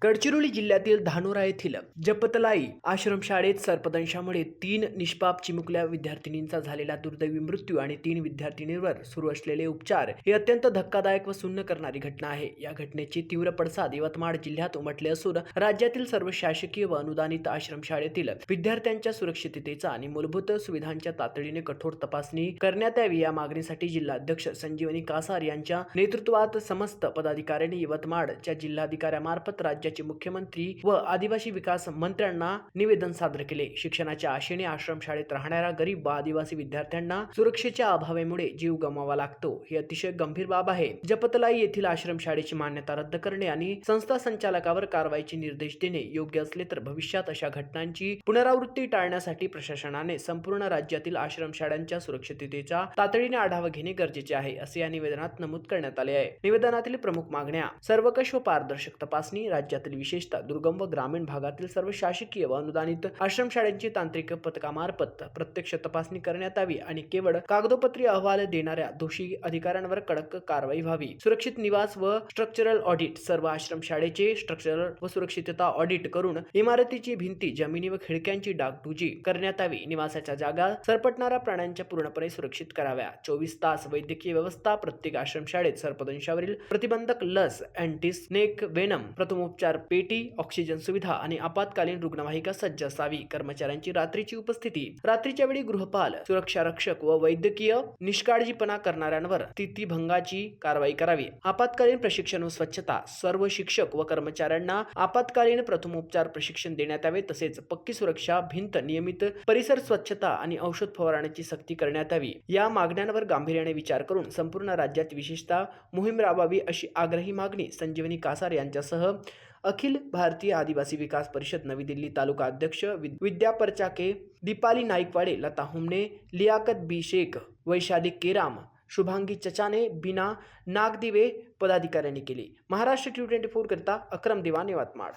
गडचिरोली जिल्ह्यातील धानोरा येथील जपतलाई आश्रमशाळेत सर्पदंशामुळे 3 निष्पाप चिमुकल्या विद्यार्थिनींचा झालेला दुर्दैवी मृत्यू आणि 3 विद्यार्थिनींवर सुरू असलेले उपचार ही अत्यंत धक्कादायक व सुन्न करणारी घटना आहे। या घटनेचे तीव्र पडसाद यवतमाळ जिल्ह्यात उमटले असून राज्यातील सर्व शासकीय व अनुदानित आश्रमशाळेतील विद्यार्थ्यांच्या सुरक्षिततेचा आणि मूलभूत सुविधांच्या तातडीने कठोर तपासणी करण्यात यावी या मागणीसाठी जिल्हाध्यक्ष संजीवनी कासार यांच्या नेतृत्वात समस्त पदाधिकाऱ्यांनी यवतमाळच्या जिल्हाधिकाऱ्यांमार्फत राज्याचे मुख्यमंत्री व आदिवासी विकास मंत्र्यांना निवेदन सादर केले। शिक्षणाच्या आशेने आश्रमशाळेत राहणाऱ्या गरीब व आदिवासी विद्यार्थ्यांना सुरक्षेच्या अभावामुळे जीव गमवावा लागतो, ही अतिशय गंभीर बाब आहे। जपतलाई येथील आश्रमशाळेची मान्यता रद्द करणे आणि संस्था संचालकावर कारवाईचे निर्देश देणे योग्य असले तर भविष्यात अशा घटनांची पुनरावृत्ती टाळण्यासाठी प्रशासनाने संपूर्ण राज्यातील आश्रमशाळांच्या सुरक्षिततेचा तातडीने आढावा घेणे गरजेचे आहे, असे या निवेदनात नमूद करण्यात आले आहे। निवेदनातील प्रमुख मागण्या: सर्वकष व पारदर्शक तपासणी, राज्यातील विशेषतः दुर्गम व ग्रामीण भागातील सर्व शासकीय व अनुदानित आश्रमशाळांची तांत्रिक पथकामार्फत प्रत्यक्ष तपासणी करण्यात यावी आणि केवळ कागदोपत्री अहवाल देणाऱ्या दोषी अधिकाऱ्यांवर कडक कारवाई व्हावी। सुरक्षित निवास व स्ट्रक्चरल ऑडिट: सर्व आश्रमशाळेचे स्ट्रक्चरल व सुरक्षितता ऑडिट करून इमारतीची भिंती, जमिनी व खिडक्यांची डागडुजी करण्यात यावी। निवासाच्या जागा सरपटणाऱ्या प्राण्यांच्या पूर्णपणे सुरक्षित कराव्या। 24 तास वैद्यकीय व्यवस्था: प्रत्येक आश्रमशाळेत सर्पदंशावरील प्रतिबंधक लस, अँटी स्नेक वेनम, प्रथमोपचार पेटी, ऑक्सिजन सुविधा आणि आपत्कालीन रुग्णवाहिका सज्ज असावी। कर्मचाऱ्यांची रात्रीची उपस्थिती: रात्रीच्या वेळी गृहपाल, सुरक्षा रक्षक व वैद्यकीय निष्काळजीपणा करणाऱ्यांवर स्थितीभंगाची कारवाई करावी। आपत्कालीन प्रशिक्षण व स्वच्छता: सर्व शिक्षक व कर्मचाऱ्यांना आपत्कालीन प्रथमोपचार प्रशिक्षण देण्यात यावे। तसेच पक्की सुरक्षा भिंत, नियमित परिसर स्वच्छता आणि औषध फवारण्याची सक्ती करण्यात यावी। या मागण्यांवर गांभीर्याने विचार करून संपूर्ण राज्यात विशेषतः मोहीम राबवावी, अशी आग्रही मागणी संजीवनी कासार यांच्यासह अखिल भारतीय आदिवासी विकास परिषद नवी दिल्ली तालुका अध्यक्ष विद्या परचाके, दीपाली नाईकवाडे, लता हुमणे, लियाकत बी शेख, वैशाली केराम, शुभांगी चचाने, बीना नागदिवे पदाधिकाऱ्यांनी केली। महाराष्ट्र T24 करिता अक्रम दिवान, यवतमाळ।